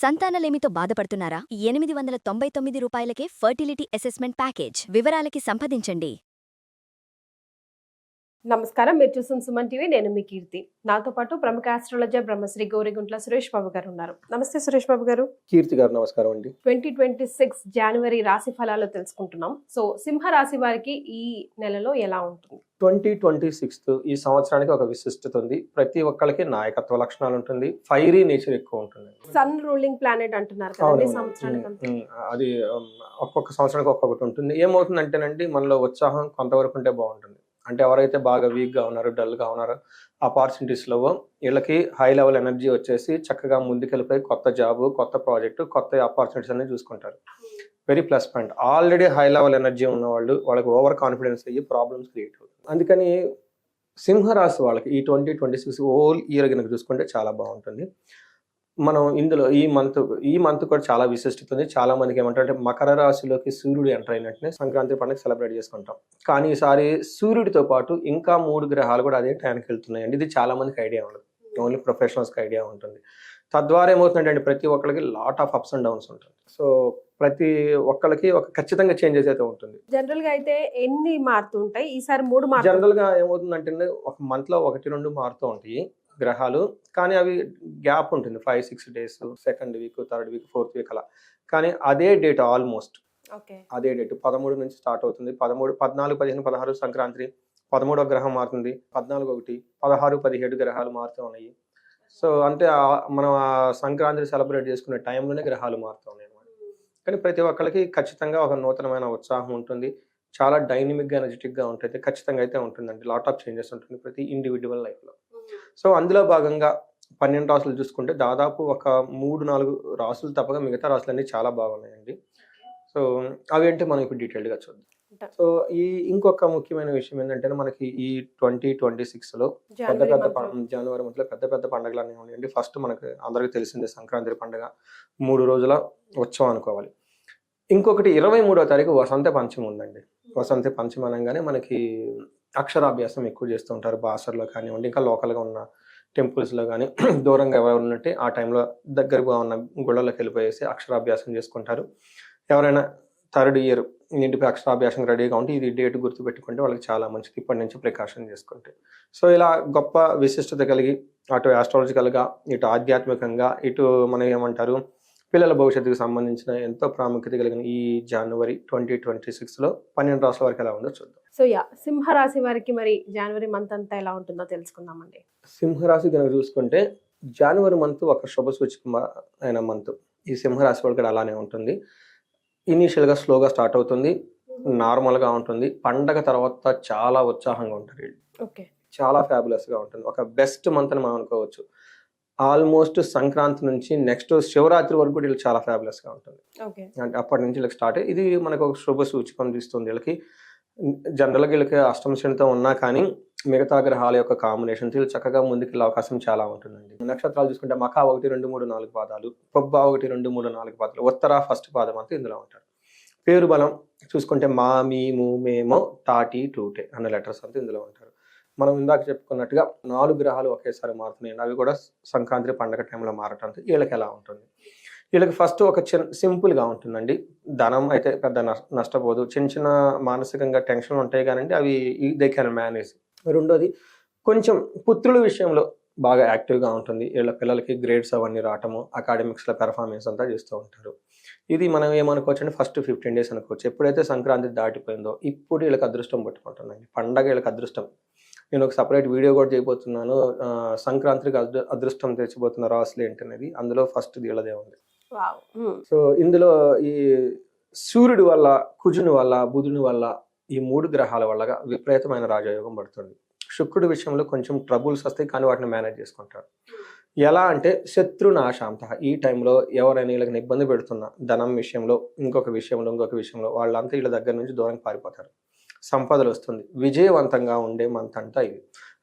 సంతానలేమితో బాధపడుతున్నారా? 899 రూపాయలకే fertility assessment package. వివరాలకి సంప్రదించండి. నమస్కారం, మీరు చూస్తున్న సుమన్ టీవీ. నేను మీ కీర్తి. నాతో పాటు ప్రముఖ ఆస్ట్రాలజర్ బ్రహ్మశ్రీ గౌరిగుంట్ల సురేష్ బాబు గారు ఉన్నారు. నమస్తే సురేష్ బాబు గారు. కీర్తి గారు నమస్కారం అండి. 2026 జనవరి రాశి ఫలాలు తెలుసుకుంటున్నాం. సో సింహ రాశి వారికి ఈ నెలలో ఎలా ఉంటుంది? 2026 ఈ సంవత్సరానికి ఒక విశిష్టత ఉంది. ప్రతి ఒక్కరికి నాయకత్వ లక్షణాలు ఉంటుంది. ఫైరీ నేచర్ ఎక్కువ ఉంటుంది. సన్ రూలింగ్ ప్లానెట్ అంటున్నారు కదా ఈ సంవత్సరానికి. అది ఒక్కొక్క సంవత్సరానికి ఒక్కొక్కటి ఉంటుంది. ఏమవుతుందంటేనండి, మనలో ఉత్సాహం కొంతవరకు ఉంటే బాగుంటుంది. అంటే ఎవరైతే బాగా వీక్గా ఉన్నారో, డల్గా ఉన్నారో, ఆపర్చునిటీస్ లో వీళ్ళకి హై లెవెల్ ఎనర్జీ వచ్చేసి చక్కగా ముందుకెళ్ళిపోయి కొత్త జాబ్, కొత్త ప్రాజెక్టు, కొత్త ఆపర్చునిటీస్ అన్ని చూసుకుంటారు. Very plus point. Already high level energy ఉన్న వాళ్ళు, వాళ్ళకి ఓవర్ కాన్ఫిడెన్స్ అయ్యి ప్రాబ్లమ్స్ క్రియేట్ అవుతుంది. అందుకని సింహరాశి వాళ్ళకి ఈ 2026 హోల్ ఇయర్ కనుక చూసుకుంటే చాలా బాగుంటుంది. మనం ఇందులో ఈ మంత్ కూడా చాలా విశిష్టత ఉంది. చాలా మందికి ఏమంటారంటే, మకర రాశిలోకి సూర్యుడు ఎంటర్ అయినట్టునే సంక్రాంతి పండుగ సెలబ్రేట్ చేసుకుంటాం. కానీ ఈసారి సూర్యుడితో పాటు ఇంకా 3 గ్రహాలు కూడా అదే టైంకి వెళ్తున్నాయండి. ఇది చాలా మందికి ఐడియా ఉండదు. ఓన్లీ ప్రొఫెషనల్స్కి ఐడియా ఉంటుంది. తద్వారా ఏమవుతుందంటే, ప్రతి ఒక్కరికి lot of ups and downs ఉంటుంది. సో ప్రతి ఒక్కరికి ఒక ఖచ్చితంగా చేంజెస్ అయితే ఉంటుంది. జనరల్ గా అయితే ఎన్ని మారుతూ ఉంటాయి? ఈసారి 3 జనరల్ గా ఏమవుతుందంటే, ఒక మంత్ లో 1-2 మారుతూ ఉంటాయి గ్రహాలు. కానీ అవి గ్యాప్ ఉంటుంది, 5-6 days, second week, third week, fourth week అలా. కానీ అదే డేట్ ఆల్మోస్ట్ అదే డేట్ 13 నుంచి స్టార్ట్ అవుతుంది. 13, 14, 15, 16 సంక్రాంతి, 13వ గ్రహం మారుతుంది, 14, 1, 16, 17 గ్రహాలు మారుతూ ఉన్నాయి. సో అంటే మనం ఆ సంక్రాంతి సెలబ్రేట్ చేసుకునే టైంలోనే గ్రహాలు మారుతూ ఉన్నాయి అన్నమాట. కానీ ప్రతి ఒక్కరికి ఖచ్చితంగా ఒక నూతనమైన ఉత్సాహం ఉంటుంది. చాలా డైనమిక్గా, ఎనర్జెటిక్గా ఉంటుంది. ఖచ్చితంగా అయితే ఉంటుందండి. లాట్ ఆఫ్ చేంజెస్ ఉంటుంది ప్రతి ఇండివిజువల్ లైఫ్లో. సో అందులో భాగంగా 12 రాసులు చూసుకుంటే దాదాపు ఒక 3-4 రాసులు తప్పగా మిగతా రాసులన్నీ చాలా బాగున్నాయండి. సో అవి అంటే మనం ఇప్పుడు డీటెయిల్డ్గా చూద్దాం. సో ఇంకొక ముఖ్యమైన విషయం ఏంటంటే, మనకి ఈ 2026లో జనవరి మంత్లో పెద్ద పండుగలు అనేవి ఉన్నాయండి. ఫస్ట్ మనకి అందరికీ తెలిసిందే సంక్రాంతి పండుగ, 3 రోజుల ఉత్సవం అనుకోవాలి. ఇంకొకటి 23వ తారీఖు వసంత పంచమి ఉందండి. వసంత పంచమి అనగానే మనకి అక్షరాభ్యాసం ఎక్కువ చేస్తూ ఉంటారు. బాసర్లో కానివ్వండి, ఇంకా లోకల్గా ఉన్న టెంపుల్స్లో కానీ, దూరంగా ఎవరు ఉన్నట్టే ఆ టైంలో దగ్గరగా ఉన్న గుళ్ళలోకి వెళ్ళిపోయేసి అక్షరాభ్యాసం చేసుకుంటారు. ఎవరైనా థర్డ్ ఇయర్ ఇంటిపై అక్షరాభ్యాసం రెడీగా ఉంటే ఇది డేట్ గుర్తుపెట్టుకుంటే వాళ్ళకి చాలా మంచిది, ఇప్పటి నుంచి ప్రికాషన్ చేసుకుంటే. సో ఇలా గొప్ప విశిష్టత కలిగి, అటు ఆస్ట్రాలజికల్గా, ఇటు ఆధ్యాత్మికంగా, ఇటు మనం ఏమంటారు పిల్లల భవిష్యత్తుకు సంబంధించిన ఎంతో ప్రాముఖ్యత కలిగిన ఈ జనవరి 2026లో 12 రాసుల వరకు ఎలా ఉందో చూద్దాం. సో సింహరాశి వారికి మరి జనవరి మంత్ అంతా ఎలా ఉంటుందో తెలుసుకుందామండి. సింహరాశి కనుక చూసుకుంటే జనవరి మంత్ ఒక శుభ సూచకమైన మంత్. ఈ సింహరాశి వాళ్ళకి అలానే ఉంటుంది. ఇనీషియల్గా స్లోగా స్టార్ట్ అవుతుంది, నార్మల్గా ఉంటుంది. పండగ తర్వాత చాలా ఉత్సాహంగా ఉంటారు వీళ్ళు. చాలా ఫ్యాబులస్గా ఉంటుంది. ఒక బెస్ట్ మంత్ అని మనం అనుకోవచ్చు. ఆల్మోస్ట్ సంక్రాంతి నుంచి నెక్స్ట్ శివరాత్రి వరకు కూడా వీళ్ళకి చాలా ఫ్యాబులస్గా ఉంటుంది. అంటే అప్పటి నుంచి వీళ్ళకి స్టార్ట్. ఇది మనకు ఒక శుభ సూచకం ఇస్తుంది. వీళ్ళకి జనరల్గా వీళ్ళకి అష్టమ శనితో ఉన్నా కానీ మిగతా గ్రహాల యొక్క కాంబినేషన్ వీళ్ళు చక్కగా ముందుకెళ్ళే అవకాశం చాలా ఉంటుందండి. నక్షత్రాలు చూసుకుంటే మఖా 1, 2, 3, 4 పాదాలు, పొబ్బ 1, 2, 3, 4 పాదాలు, ఉత్తర ఫస్ట్ పాదం అంతా ఇందులో ఉంటారు. పేరు బలం చూసుకుంటే మా, మీ, ము, మేమో, టాటి, టూటే అన్న లెటర్స్ అంతా ఇందులో ఉంటారు. మనం ఇందాక చెప్పుకున్నట్టుగా 4 గ్రహాలు ఒకేసారి మారుతున్నాయి. అవి కూడా సంక్రాంతి పండగ టైంలో మారటంతో వీళ్ళకి ఎలా ఉంటుంది? వీళ్ళకి ఫస్ట్ ఒక సింపుల్గా ఉంటుందండి. ధనం అయితే పెద్ద నష్టపోదు. చిన్న మానసికంగా టెన్షన్లు ఉంటాయి కానండి, అవి దే కెన్ మేనేజ్. రెండోది కొంచెం పుత్రుల విషయంలో బాగా యాక్టివ్గా ఉంటుంది. వీళ్ళ పిల్లలకి గ్రేడ్స్ అవన్నీ రావటము, అకాడమిక్స్లో పెర్ఫార్మెన్స్ అంతా చేస్తూ ఉంటారు. ఇది మనం ఏమనుకోవచ్చు అంటే ఫస్ట్ 15 days అనుకోవచ్చు. ఎప్పుడైతే సంక్రాంతి దాటిపోయిందో ఇప్పుడు వీళ్ళకి అదృష్టం పట్టుకుంటుందండి. పండగ వీళ్ళకి అదృష్టం. నేను ఒక సపరేట్ వీడియో కూడా చేయబోతున్నాను, సంక్రాంతికి అదృష్టం తెచ్చిపోతున్న రాసులు ఏంటనేది. అందులో ఫస్ట్ వీళ్ళదే ఉంది. సో ఇందులో ఈ సూర్యుడి వల్ల, కుజుని వల్ల, బుధుని వల్ల, ఈ 3 గ్రహాల వల్ల విపరీతమైన రాజయోగం పడుతుంది. శుక్రుడి విషయంలో కొంచెం ట్రబుల్స్ వస్తాయి, కానీ వాటిని మేనేజ్ చేసుకుంటారు. ఎలా అంటే శత్రునాశాంత. ఈ టైంలో ఎవరైనా వీళ్ళకి ఇబ్బంది పెడుతున్నా ధనం విషయంలో, ఇంకొక విషయంలో వాళ్ళంతా వీళ్ళ దగ్గర నుంచి దూరంగా పారిపోతారు. సంపదలు వస్తుంది. విజయవంతంగా ఉండే మంత్ అంతా ఇది.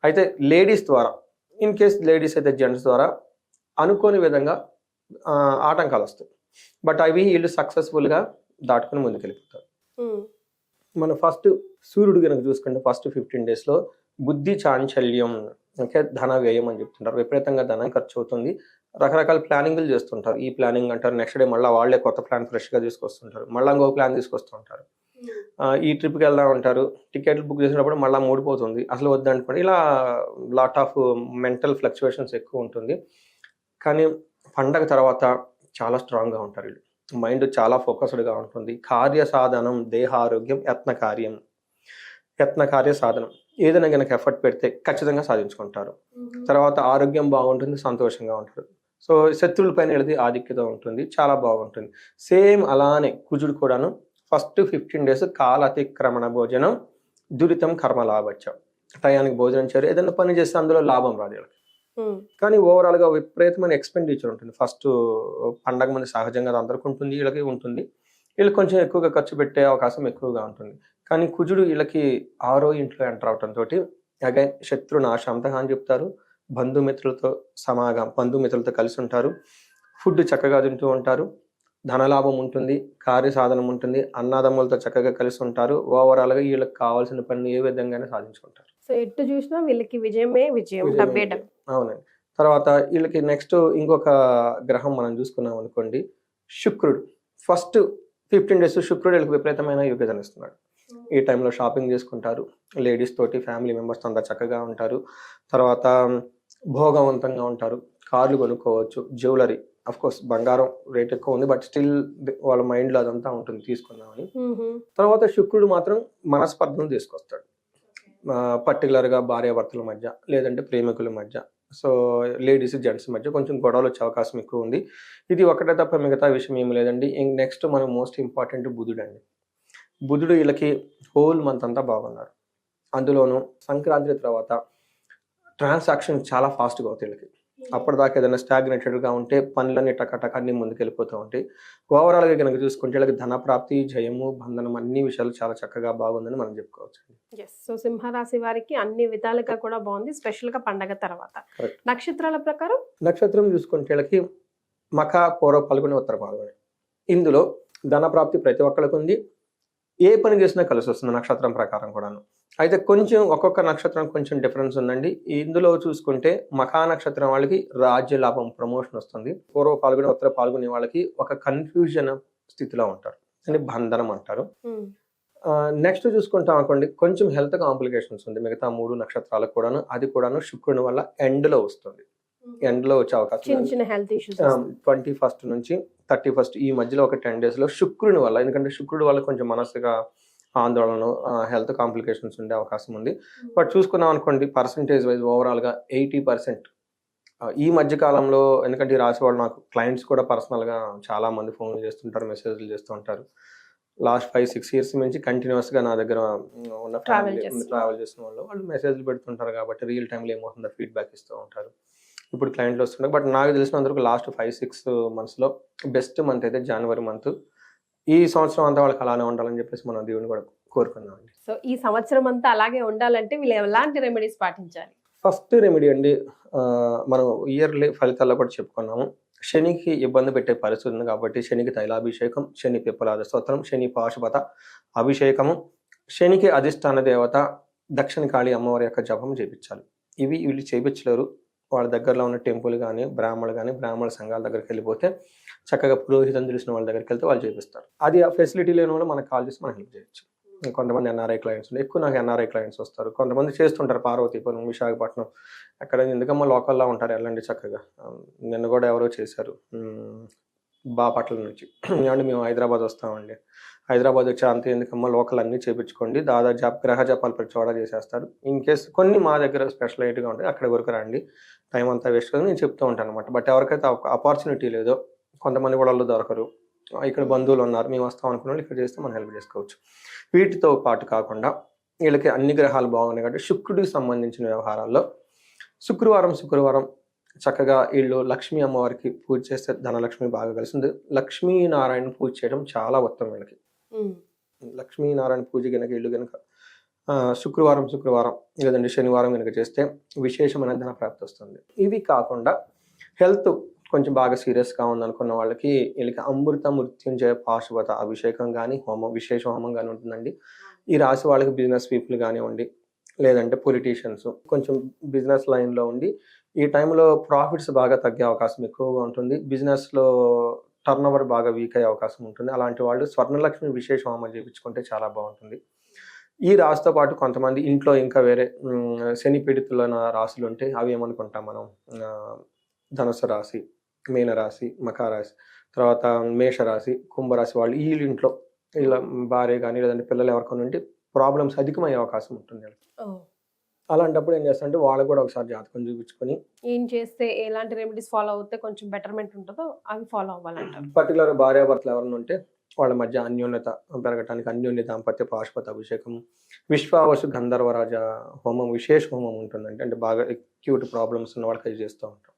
అయితే లేడీస్ ద్వారా, ఇన్ కేస్ లేడీస్ అయితే జెంట్స్ ద్వారా అనుకోని విధంగా ఆటంకాలు వస్తాయి. బట్ అవి వీళ్ళు సక్సెస్ఫుల్గా దాటుకుని ముందుకెళ్ళిపోతారు. మనం ఫస్ట్ సూర్యుడు కనుక చూసుకుంటే ఫస్ట్ 15 daysలో బుద్ధి చాంచల్యం, ధన వ్యయం అని చెప్తుంటారు. విపరీతంగా ధనం ఖర్చు అవుతుంది. రకరకాల ప్లానింగ్లు చేస్తుంటారు. ఈ ప్లానింగ్ అంటారు, నెక్స్ట్ డే మళ్ళీ వాళ్ళే కొత్త ప్లాన్ ఫ్రెష్గా తీసుకొస్తుంటారు, మళ్ళీ ఇంకో ప్లాన్ తీసుకొస్తుంటారు. ఈ ట్రిప్కి వెళ్దాం అంటారు, టికెట్లు బుక్ చేసినప్పుడు మళ్ళీ మూడిపోతుంది, అసలు వద్దనుకోండి. ఇలా లాట్ ఆఫ్ మెంటల్ ఫ్లక్చువేషన్స్ ఎక్కువ ఉంటుంది. కానీ పండగ తర్వాత చాలా స్ట్రాంగ్గా ఉంటారు వీళ్ళు. మైండ్ చాలా ఫోకస్డ్గా ఉంటుంది. కార్య సాధనం దేహారోగ్యం యత్న కార్య సాధనం. ఏదైనా కనుక ఎఫర్ట్ పెడితే ఖచ్చితంగా సాధించుకుంటారు. తర్వాత ఆరోగ్యం బాగుంటుంది, సంతోషంగా ఉంటారు. సో శత్రువుల పైన ఎడిది ఆధిక్యత ఉంటుంది, చాలా బాగుంటుంది. సేమ్ అలానే కుజుడు కూడాను ఫస్ట్ 15 days కాలతిక్రమణ భోజనం దురితం కర్మలాభచ్చ. టయానికి భోజనం చేయరు, ఏదైనా పని చేస్తే అందులో లాభం రాదు వీళ్ళకి. కానీ ఓవరాల్గా విపరీతమైన ఎక్స్పెండిచర్ ఉంటుంది. ఫస్ట్ పండగ మంది సహజంగా అది అందరికీ ఉంటుంది, వీళ్ళకి ఉంటుంది. వీళ్ళకి కొంచెం ఎక్కువగా ఖర్చు పెట్టే అవకాశం ఎక్కువగా ఉంటుంది. కానీ కుజుడు వీళ్ళకి 6వ ఇంట్లో ఎంటర్ అవటంతో అగైన్ శత్రునాశాంతః అని చెప్తారు. బంధుమిత్రులతో కలిసి ఉంటారు, ఫుడ్ చక్కగా తింటూ ఉంటారు, ధనలాభం ఉంటుంది, కార్య సాధనం ఉంటుంది, అన్నదమ్ములతో చక్కగా కలిసి ఉంటారు. ఓవరాల్గా వీళ్ళకి కావాల్సిన పని ఏ విధంగానే సాధించుకుంటారు. సో ఎటు చూసినా వీళ్ళకి విజయమే విజయం, డబ్బే డబ్బు. అవునండి. తర్వాత వీళ్ళకి నెక్స్ట్ ఇంకొక గ్రహం మనం చూసుకున్నాం అనుకోండి, శుక్రుడు. ఫస్ట్ 15 days శుక్రుడు వీళ్ళకి విపరీతమైన యోగ్యతను ఇస్తున్నాడు. ఈ టైంలో షాపింగ్ చేసుకుంటారు, లేడీస్ తోటి ఫ్యామిలీ మెంబర్స్ అంతా చక్కగా ఉంటారు. తర్వాత భోగవంతంగా ఉంటారు, కార్లు కొనుక్కోవచ్చు, జ్యువెలరీ. అఫ్ కోర్స్ బంగారం రేట్ ఎక్కువ ఉంది, బట్ స్టిల్ వాళ్ళ మైండ్లో అదంతా ఉంటుంది తీసుకుందామని. తర్వాత శుక్రుడు మాత్రం మనస్పర్ధను తీసుకొస్తాడు, పర్టికులర్గా భార్యాభర్తల మధ్య లేదంటే ప్రేమికుల మధ్య. సో లేడీస్ జెంట్స్ మధ్య కొంచెం గొడవలు వచ్చే అవకాశం ఎక్కువ ఉంది. ఇది ఒకటే తప్ప మిగతా విషయం ఏమి లేదండి. నెక్స్ట్ మనం మోస్ట్ ఇంపార్టెంట్ బుధుడు అండి. బుధుడు వీళ్ళకి హోల్ మంత్ అంతా బాగున్నారు. అందులోనూ సంక్రాంతి తర్వాత ట్రాన్సాక్షన్ చాలా ఫాస్ట్గా అవుతాయి వీళ్ళకి. అప్పటిదాకా ఏదైనా స్టాగ్నేటెడ్గా ఉంటే పనులన్నీ టకటక అన్ని ముందుకు వెళ్ళిపోతూ ఉంటాయి. ఓవరాల్గా కనుక చూసుకుంటే వీళ్ళకి ధనప్రాప్తి, జయము, బంధనం అన్ని విషయాలు చాలా చక్కగా బాగుందని మనం చెప్పుకోవచ్చు. సో సింహరాశి వారికి అన్ని విధాలుగా కూడా బాగుంది, స్పెషల్ గా పండగ తర్వాత. నక్షత్రాల ప్రకారం నక్షత్రం చూసుకుంటే వీళ్ళకి మఖ, పూర్వ పాల్గొని, ఉత్తర పాల్గొని. ఇందులో ధనప్రాప్తి ప్రతి ఒక్కరికి ఉంది, ఏ పని చేసినా కలిసి వస్తుంది నక్షత్రం ప్రకారం కూడాను. అయితే కొంచెం ఒక్కొక్క నక్షత్రం కొంచెం డిఫరెన్స్ ఉందండి. ఇందులో చూసుకుంటే మఖా నక్షత్రం వాళ్ళకి రాజ్య లాభం, ప్రమోషన్ వస్తుంది. పూర్వ పాల్గొని, ఉత్తర పాల్గొనే వాళ్ళకి ఒక కన్ఫ్యూజన్ స్థితిలో ఉంటారు, అని బంధనం అంటారు. నెక్స్ట్ చూసుకుంటాం అనుకోండి, కొంచెం హెల్త్ కాంప్లికేషన్స్ ఉంది మిగతా 3 నక్షత్రాలకు కూడాను. అది కూడాను శుక్రుని వల్ల ఎండ్లో వస్తుంది, ఎండ్లో వచ్చే అవకాశం. 21st నుంచి 31st ఈ మధ్యలో ఒక 10 days లో శుక్రుని వల్ల, ఎందుకంటే శుక్రుడి వల్ల కొంచెం మనసుగా ఆందోళన, హెల్త్ కాంప్లికేషన్స్ ఉండే అవకాశం ఉంది. బట్ చూసుకున్నాం అనుకోండి, పర్సంటేజ్ వైజ్ ఓవరాల్గా 80%. ఈ మధ్య కాలంలో ఎందుకంటే ఈ రాశి వాళ్ళు నాకు క్లయింట్స్ కూడా పర్సనల్గా చాలా మంది ఫోన్లు చేస్తుంటారు, మెసేజ్లు చేస్తూ ఉంటారు. లాస్ట్ 5-6 years నుంచి కంటిన్యూస్గా నా దగ్గర ఉన్న ట్రావెల్ చేసిన వాళ్ళు మెసేజ్లు పెడుతుంటారు. కాబట్టి రియల్ టైంలో ఏమవుతుందో ఫీడ్బ్యాక్ ఇస్తూ ఉంటారు. ఇప్పుడు క్లయింట్లు వస్తుంటారు. బట్ నాకు తెలిసినందుకు లాస్ట్ 5-6 monthsలో బెస్ట్ మంత్ అయితే జనవరి మంత్. ఈ సంవత్సరం అంతా వాళ్ళకి అలానే ఉండాలని చెప్పేసి మనం దేవుని కూడా కోరుకున్నామండి. సో ఈ సంవత్సరం అంతా అలాగే ఉండాలంటే వీళ్ళు ఎలాంటి రెమెడీస్ పాటించాలి? ఫస్ట్ రెమెడీ అండి, మనం ఇయర్లీ ఫలితాల్లో కూడా చెప్పుకున్నాము. శనికి ఇబ్బంది పెట్టే పరిస్థితి ఉంది కాబట్టి శనికి తైలాభిషేకం, శని పిప్పలాద స్తోత్రం, శని పాశుపత అభిషేకము, శనికి అధిష్టాన దేవత దక్షిణ కాళీ అమ్మవారి యొక్క జపం చేయించాలి. ఇవి వీళ్ళు చేయించలేరు, వాళ్ళ దగ్గరలో ఉన్న టెంపుల్ కానీ బ్రాహ్మణ సంఘాల దగ్గరికి వెళ్ళిపోతే చక్కగా పురోహితం తెలిసిన వాళ్ళ దగ్గరికి వెళ్తే వాళ్ళు చేపిస్తారు. అది ఆ ఫెసిలిటీ లేని వాళ్ళు మనకు కాల్ చేసి మనం హెల్ప్ చేయొచ్చు. కొంతమంది ఎన్ఆర్ఐ క్లయింట్స్ ఉన్నాయి, ఎక్కువ నాకు ఎన్ఆర్ఐ క్లయింట్స్ వస్తారు. కొంతమంది చేస్తుంటారు పార్వతీపురం, విశాఖపట్నం, అక్కడ ఎందుకమ్మా లోకల్లో ఉంటారు, వెళ్ళండి చక్కగా. నిన్న కూడా ఎవరో చేశారు బాపట్ల నుంచి, ఏమంటే మేము హైదరాబాద్ వస్తామండి, హైదరాబాద్ వచ్చి అంతే ఎందుకమ్మా లోకల్ అన్నీ చేయించుకోండి, గ్రహ జపాలు ప్రతి చోట చేసేస్తారు. ఇన్ కేస్ కొన్ని మా దగ్గర స్పెషలైట్గా ఉంటాయి, అక్కడ వరకు రండి, టైం అంతా వేస్ట్ కదా నేను చెప్తూ ఉంటాను అనమాట. బట్ ఎవరికైతే ఆపర్చునిటీ లేదో, కొంతమంది కూడా వాళ్ళు దొరకరు, ఇక్కడ బంధువులు ఉన్నారు, మేము వస్తాం అనుకున్న వాళ్ళు ఇక్కడ చేస్తే మనం హెల్ప్ చేసుకోవచ్చు. వీటితో పాటు కాకుండా వీళ్ళకి అన్ని గ్రహాలు బాగున్నాయి కాబట్టి శుక్రుడికి సంబంధించిన వ్యవహారాల్లో శుక్రవారం చక్కగా వీళ్ళు లక్ష్మీ అమ్మవారికి పూజ చేస్తే ధనలక్ష్మి బాగా కలిసింది. లక్ష్మీనారాయణ పూజ చేయడం చాలా ఉత్తమం వీళ్ళకి. లక్ష్మీనారాయణ పూజ కనుక వీళ్ళు కనుక శుక్రవారం లేదంటే శనివారం కనుక చేస్తే విశేషమైన ధన ప్రాప్తి వస్తుంది. ఇవి కాకుండా హెల్త్ కొంచెం బాగా సీరియస్గా ఉందనుకున్న వాళ్ళకి వీళ్ళకి అమృత మృత్యుంజయ పాశుపత అభిషేకం కానీ విశేష హోమం కానీ ఉంటుందండి. ఈ రాశి వాళ్ళకి బిజినెస్ పీపుల్ కానివ్వండి, లేదంటే పొలిటీషియన్స్ కొంచెం బిజినెస్ లైన్లో ఉండి ఈ టైంలో ప్రాఫిట్స్ బాగా తగ్గే అవకాశం ఎక్కువగా ఉంటుంది. బిజినెస్‌లో టర్నోవర్ బాగా వీక్ అయ్యే అవకాశం ఉంటుంది. అలాంటి వాళ్ళు స్వర్ణలక్ష్మి విశేష హోమం చేపించుకుంటే చాలా బాగుంటుంది. ఈ రాశితో పాటు కొంతమంది ఇంట్లో ఇంకా వేరే శని పీడితులైన రాశులుంటే అవి ఏమనుకుంటాం మనం, ధనుసు రాశి, మీన రాశి, మకర రాశి, తర్వాత మేషరాశి, కుంభరాశి వాళ్ళు ఈ ఇంట్లో ఇలా భార్య కానీ లేదంటే పిల్లలు ఎవరికైనా ఉంటే ప్రాబ్లమ్స్ అధికమయ్యే అవకాశం ఉంటుంది వీళ్ళకి. అలాంటప్పుడు ఏం చేస్తారంటే వాళ్ళకు కూడా ఒకసారి జాతకం చూపించుకొని ఏం చేస్తే ఎలాంటి రెమెడీస్ ఫాలో అవుతే కొంచెం బెటర్మెంట్ ఉంటుందో అవి ఫాలో అవ్వాలంటారు. పర్టికులర్ భార్యాభర్తలు ఎవరైనా ఉంటే వాళ్ళ మధ్య అన్యోన్యత పెరగటానికి అన్యోన్య దాంపత్య పాశుపత అభిషేకం, విశ్వావసు గంధర్వరాజ హోమం, విశేష హోమం ఉంటుందండి. అంటే బాగా అక్యూట్ ప్రాబ్లమ్స్ ఉన్న వాళ్ళకి అది చేస్తూ ఉంటాం.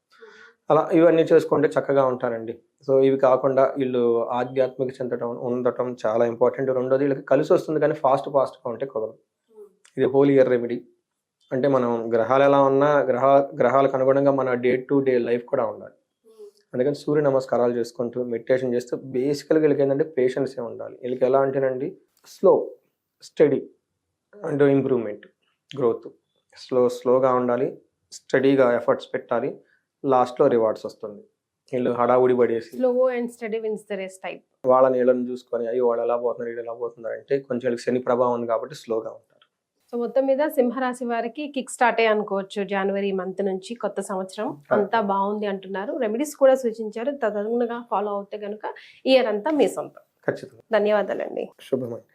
అలా ఇవన్నీ చేసుకుంటే చక్కగా ఉంటారండి. సో ఇవి కాకుండా వీళ్ళు ఆధ్యాత్మిక చెందటం ఉండటం చాలా ఇంపార్టెంట్. రెండోది వీళ్ళకి కలిసి వస్తుంది కానీ ఫాస్ట్గా ఉంటే కుదరదు. ఇది హోల్ ఇయర్ రెమెడీ. అంటే మనం గ్రహాలు ఎలా ఉన్నా గ్రహాలకు అనుగుణంగా మన డే టు డే లైఫ్ కూడా ఉండాలి. అందుకని సూర్య నమస్కారాలు చేసుకుంటూ మెడిటేషన్ చేస్తూ బేసికల్గా వీళ్ళకి ఏంటంటే పేషెన్సే ఉండాలి. వీళ్ళకి ఎలా అంటేనండి స్టడీ అండ్ ఇంప్రూవ్మెంట్, గ్రోత్ స్లోగా ఉండాలి, స్టడీగా ఎఫర్ట్స్ పెట్టాలి, లాస్ట్లో రివార్డ్స్ వస్తుంది. వీళ్ళు హడావుడి పడేసి slow and steady wins the race type. వాళ్ళ నీళ్ళని చూసుకొని అయ్యో వాళ్ళు ఎలా పోతున్నారు వీళ్ళు ఎలా పోతున్నారు అంటే కొంచెం వీళ్ళకి శని ప్రభావం ఉంది కాబట్టి స్లోగా ఉంటారు. సో మొత్తం మీద సింహరాశి వారికి కిక్ స్టార్టే అనుకోవచ్చు. జనవరి మంత్ నుంచి కొత్త సంవత్సరం అంతా బాగుంది అంటున్నారు. రెమెడీస్ కూడా సూచించారు. తదనుగుణంగా ఫాలో అవుతే కనుక ఇయర్ అంతా మీ సొంతం. ఖచ్చితంగా. ధన్యవాదాలండి. శుభమండి.